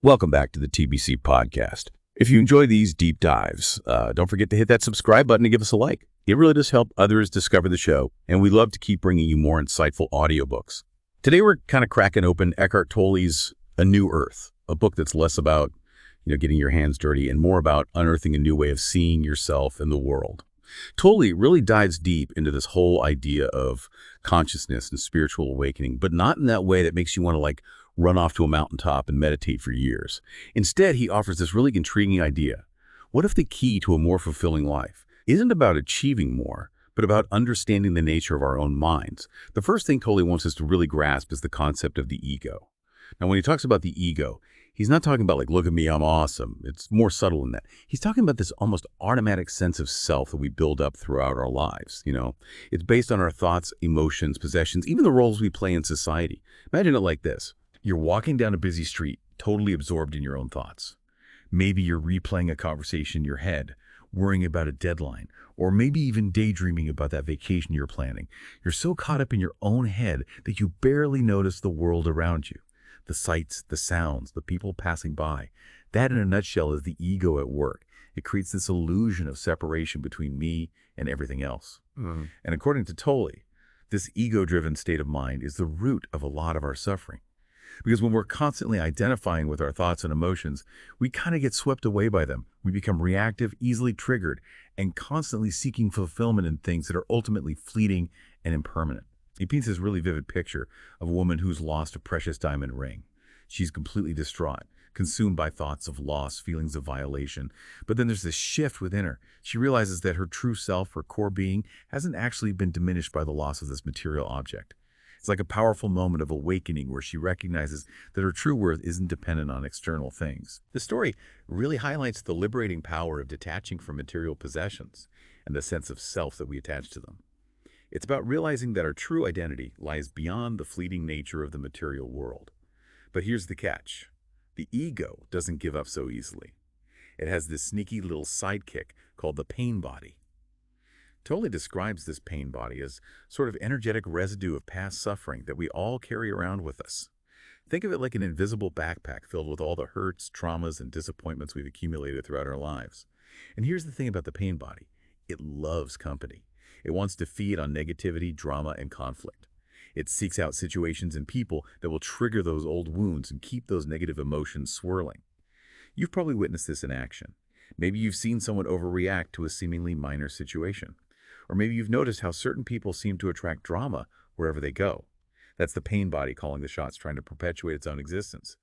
Welcome back to the TBC podcast. If you enjoy these deep dives, don't forget to hit that subscribe button and give us a like. It really does help others discover the show, and we love to keep bringing you more insightful audiobooks. Today, we're kind of cracking open Eckhart Tolle's A New Earth, a book that's less about, getting your hands dirty and more about unearthing a new way of seeing yourself and the world. Tolle really dives deep into this whole idea of consciousness and spiritual awakening, but not in that way that makes you want to run off to a mountaintop and meditate for years. Instead, he offers this really intriguing idea. What if the key to a more fulfilling life isn't about achieving more, but about understanding the nature of our own minds? The first thing Tolle wants us to really grasp is the concept of the ego. Now, when he talks about the ego, he's not talking about look at me, I'm awesome. It's more subtle than that. He's talking about this almost automatic sense of self that we build up throughout our lives. It's based on our thoughts, emotions, possessions, even the roles we play in society. Imagine it like this. You're walking down a busy street, totally absorbed in your own thoughts. Maybe you're replaying a conversation in your head, worrying about a deadline, or maybe even daydreaming about that vacation you're planning. You're so caught up in your own head that you barely notice the world around you. The sights, the sounds, the people passing by. That, in a nutshell, is the ego at work. It creates this illusion of separation between me and everything else. And according to Tolle, this ego-driven state of mind is the root of a lot of our suffering. Because when we're constantly identifying with our thoughts and emotions, we kind of get swept away by them. We become reactive, easily triggered, and constantly seeking fulfillment in things that are ultimately fleeting and impermanent. He paints this really vivid picture of a woman who's lost a precious diamond ring. She's completely distraught, consumed by thoughts of loss, feelings of violation. But then there's this shift within her. She realizes that her true self, her core being, hasn't actually been diminished by the loss of this material object. It's like a powerful moment of awakening where she recognizes that her true worth isn't dependent on external things. The story really highlights the liberating power of detaching from material possessions and the sense of self that we attach to them. It's about realizing that our true identity lies beyond the fleeting nature of the material world. But here's the catch. The ego doesn't give up so easily. It has this sneaky little sidekick called the pain body. Tolle describes this pain body as sort of energetic residue of past suffering that we all carry around with us. Think of it like an invisible backpack filled with all the hurts, traumas, and disappointments we've accumulated throughout our lives. And here's the thing about the pain body. It loves company. It wants to feed on negativity, drama, and conflict. It seeks out situations and people that will trigger those old wounds and keep those negative emotions swirling. You've probably witnessed this in action. Maybe you've seen someone overreact to a seemingly minor situation. Or maybe you've noticed how certain people seem to attract drama wherever they go. That's the pain body calling the shots, trying to perpetuate its own existence.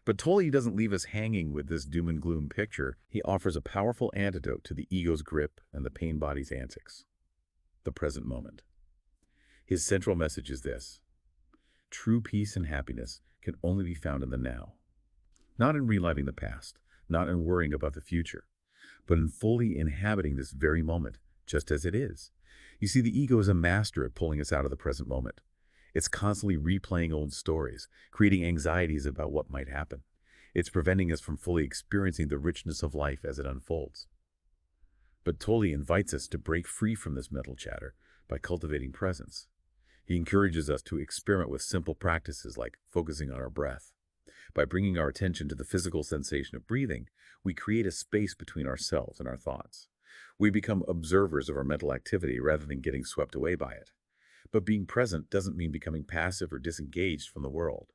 But Tolle doesn't leave us hanging with this doom and gloom picture. He offers a powerful antidote to the ego's grip and the pain body's antics. The present moment. His central message is this: true peace and happiness can only be found in the now. Not in reliving the past, not in worrying about the future, but in fully inhabiting this very moment, just as it is. You see, the ego is a master at pulling us out of the present moment. It's constantly replaying old stories, creating anxieties about what might happen. It's preventing us from fully experiencing the richness of life as it unfolds. But Tolle invites us to break free from this mental chatter by cultivating presence. He encourages us to experiment with simple practices like focusing on our breath. By bringing our attention to the physical sensation of breathing, we create a space between ourselves and our thoughts. We become observers of our mental activity rather than getting swept away by it. But being present doesn't mean becoming passive or disengaged from the world.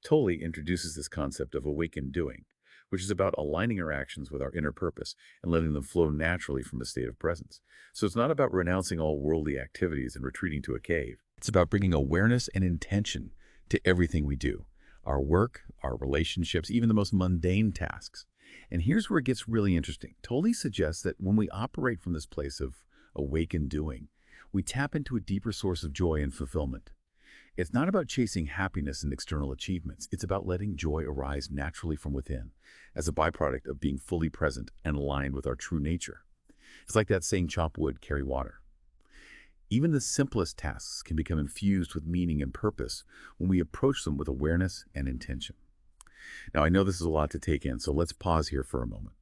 Tolle introduces this concept of awaken doing, which is about aligning our actions with our inner purpose and letting them flow naturally from a state of presence. So it's not about renouncing all worldly activities and retreating to a cave. It's about bringing awareness and intention to everything we do. Our work, our relationships, even the most mundane tasks. And here's where it gets really interesting. Tolle suggests that when we operate from this place of awaken doing, we tap into a deeper source of joy and fulfillment. It's not about chasing happiness and external achievements. It's about letting joy arise naturally from within, as a byproduct of being fully present and aligned with our true nature. It's like that saying, chop wood, carry water. Even the simplest tasks can become infused with meaning and purpose when we approach them with awareness and intention. Now, I know this is a lot to take in, so let's pause here for a moment.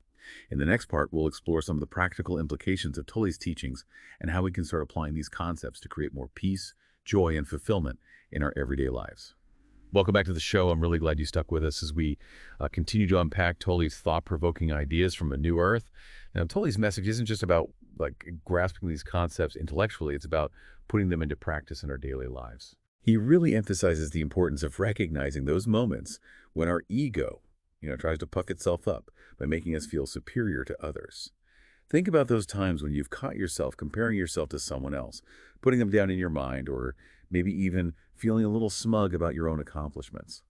In the next part, we'll explore some of the practical implications of Tolle's teachings and how we can start applying these concepts to create more peace, joy, and fulfillment in our everyday lives. Welcome back to the show. I'm really glad you stuck with us as we continue to unpack Tolle's thought-provoking ideas from A New Earth. Now, Tolle's message isn't just about grasping these concepts intellectually. It's about putting them into practice in our daily lives. He really emphasizes the importance of recognizing those moments when our ego, tries to puff itself up by making us feel superior to others. Think about those times when you've caught yourself comparing yourself to someone else, putting them down in your mind, or maybe even feeling a little smug about your own accomplishments.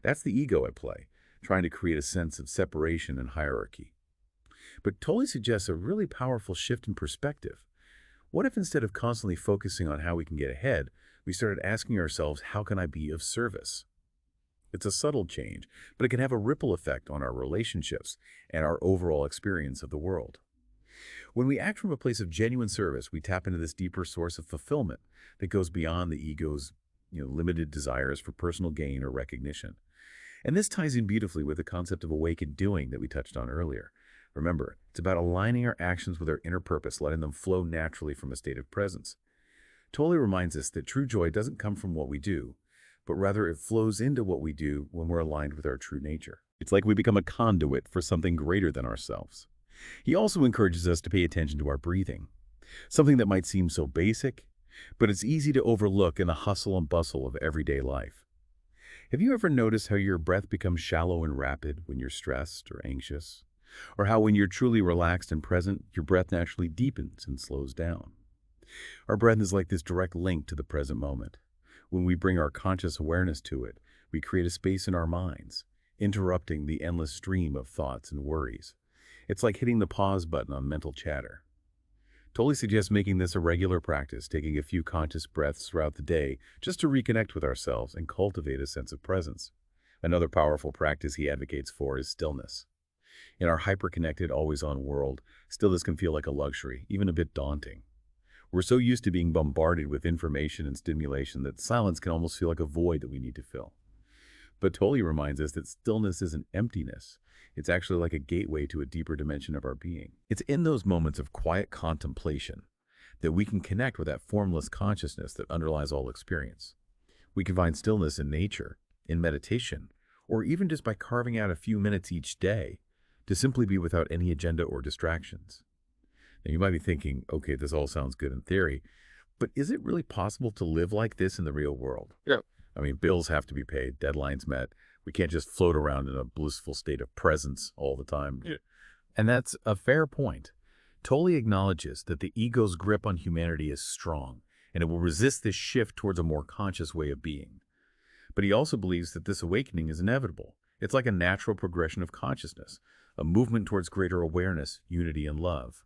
That's the ego at play, trying to create a sense of separation and hierarchy. But Tolle suggests a really powerful shift in perspective. What if instead of constantly focusing on how we can get ahead, we started asking ourselves, how can I be of service? It's a subtle change, but it can have a ripple effect on our relationships and our overall experience of the world. When we act from a place of genuine service, we tap into this deeper source of fulfillment that goes beyond the ego's limited desires for personal gain or recognition. And this ties in beautifully with the concept of awakened doing that we touched on earlier. Remember, it's about aligning our actions with our inner purpose, letting them flow naturally from a state of presence. Tolle reminds us that true joy doesn't come from what we do, but rather it flows into what we do when we're aligned with our true nature. It's like we become a conduit for something greater than ourselves. He also encourages us to pay attention to our breathing, something that might seem so basic, but it's easy to overlook in the hustle and bustle of everyday life. Have you ever noticed how your breath becomes shallow and rapid when you're stressed or anxious? Or how when you're truly relaxed and present, your breath naturally deepens and slows down? Our breath is like this direct link to the present moment. When we bring our conscious awareness to it, we create a space in our minds, interrupting the endless stream of thoughts and worries. It's like hitting the pause button on mental chatter. Tolle suggests making this a regular practice, taking a few conscious breaths throughout the day just to reconnect with ourselves and cultivate a sense of presence. Another powerful practice he advocates for is stillness. In our hyper-connected, always-on world, stillness can feel like a luxury, even a bit daunting. We're so used to being bombarded with information and stimulation that silence can almost feel like a void that we need to fill. But Tolle reminds us that stillness isn't emptiness. It's actually like a gateway to a deeper dimension of our being. It's in those moments of quiet contemplation that we can connect with that formless consciousness that underlies all experience. We can find stillness in nature, in meditation, or even just by carving out a few minutes each day to simply be without any agenda or distractions. Now you might be thinking, okay, this all sounds good in theory, but is it really possible to live like this in the real world? Yeah. I mean, bills have to be paid, deadlines met. We can't just float around in a blissful state of presence all the time. Yeah. And that's a fair point. Tolle acknowledges that the ego's grip on humanity is strong, and it will resist this shift towards a more conscious way of being. But he also believes that this awakening is inevitable. It's like a natural progression of consciousness, a movement towards greater awareness, unity, and love.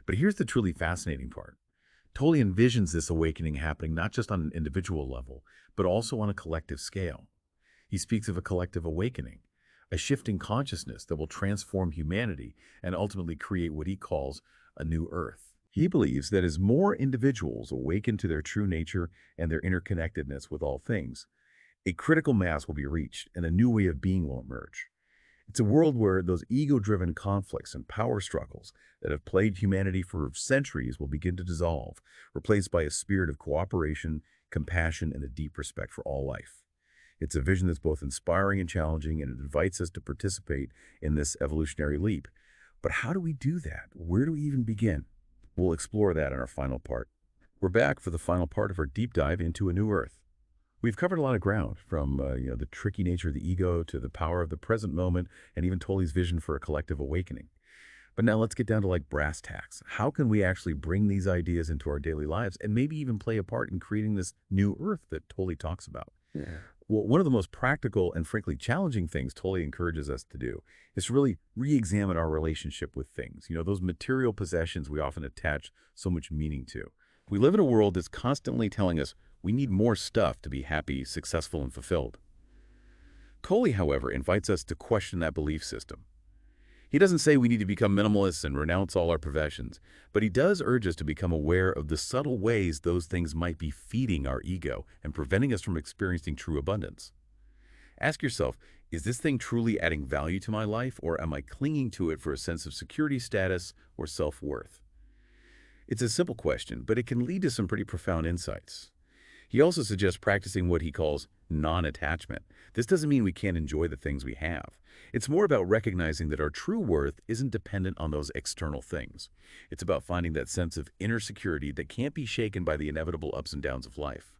But here's the truly fascinating part. Tolle envisions this awakening happening not just on an individual level, but also on a collective scale. He speaks of a collective awakening, a shifting consciousness that will transform humanity and ultimately create what he calls a new earth. He believes that as more individuals awaken to their true nature and their interconnectedness with all things, a critical mass will be reached and a new way of being will emerge. It's a world where those ego-driven conflicts and power struggles that have plagued humanity for centuries will begin to dissolve, replaced by a spirit of cooperation, compassion, and a deep respect for all life. It's a vision that's both inspiring and challenging, and it invites us to participate in this evolutionary leap. But how do we do that? Where do we even begin? We'll explore that in our final part. We're back for the final part of our deep dive into A New Earth. We've covered a lot of ground, from the tricky nature of the ego to the power of the present moment, and even Tolle's vision for a collective awakening. But now let's get down to brass tacks. How can we actually bring these ideas into our daily lives and maybe even play a part in creating this new earth that Tolle talks about? Yeah. Well, one of the most practical and frankly challenging things Tolle encourages us to do is to really re-examine our relationship with things. Those material possessions we often attach so much meaning to. We live in a world that's constantly telling us we need more stuff to be happy, successful, and fulfilled. Tolle, however, invites us to question that belief system. He doesn't say we need to become minimalists and renounce all our possessions, but he does urge us to become aware of the subtle ways those things might be feeding our ego and preventing us from experiencing true abundance. Ask yourself, is this thing truly adding value to my life, or am I clinging to it for a sense of security, status, or self-worth? It's a simple question, but it can lead to some pretty profound insights. He also suggests practicing what he calls non-attachment. This doesn't mean we can't enjoy the things we have. It's more about recognizing that our true worth isn't dependent on those external things. It's about finding that sense of inner security that can't be shaken by the inevitable ups and downs of life.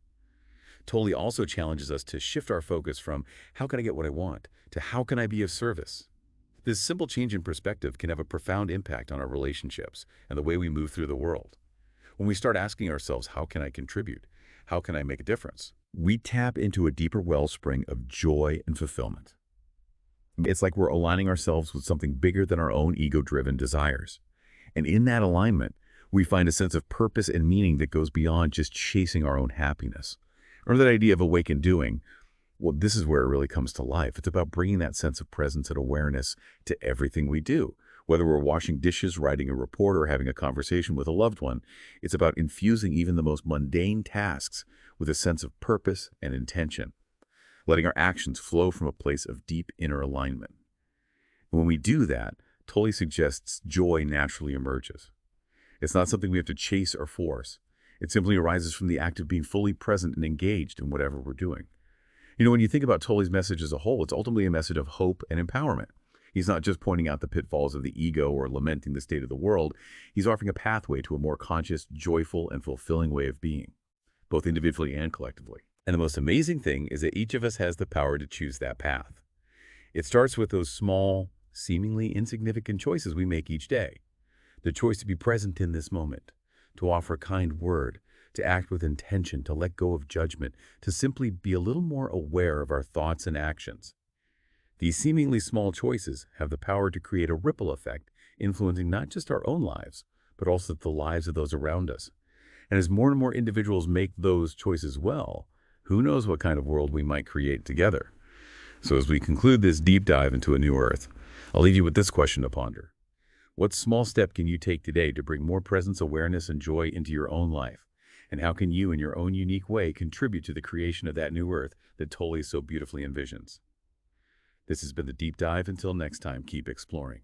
Tolle also challenges us to shift our focus from how can I get what I want to how can I be of service. This simple change in perspective can have a profound impact on our relationships and the way we move through the world. When we start asking ourselves, how can I contribute? How can I make a difference? We tap into a deeper wellspring of joy and fulfillment. It's like we're aligning ourselves with something bigger than our own ego-driven desires. And in that alignment, we find a sense of purpose and meaning that goes beyond just chasing our own happiness. Or that idea of awaken doing, well, this is where it really comes to life. It's about bringing that sense of presence and awareness to everything we do. Whether we're washing dishes, writing a report, or having a conversation with a loved one, it's about infusing even the most mundane tasks with a sense of purpose and intention, letting our actions flow from a place of deep inner alignment. When we do that, Tolle suggests joy naturally emerges. It's not something we have to chase or force. It simply arises from the act of being fully present and engaged in whatever we're doing. When you think about Tolle's message as a whole, it's ultimately a message of hope and empowerment. He's not just pointing out the pitfalls of the ego or lamenting the state of the world. He's offering a pathway to a more conscious, joyful, and fulfilling way of being, both individually and collectively. And the most amazing thing is that each of us has the power to choose that path. It starts with those small, seemingly insignificant choices we make each day. The choice to be present in this moment, to offer a kind word, to act with intention, to let go of judgment, to simply be a little more aware of our thoughts and actions. These seemingly small choices have the power to create a ripple effect, influencing not just our own lives, but also the lives of those around us. And as more and more individuals make those choices well, who knows what kind of world we might create together. So as we conclude this deep dive into a new earth, I'll leave you with this question to ponder. What small step can you take today to bring more presence, awareness, and joy into your own life? And how can you, in your own unique way, contribute to the creation of that new earth that Tolle so beautifully envisions? This has been the Deep Dive. Until next time, keep exploring.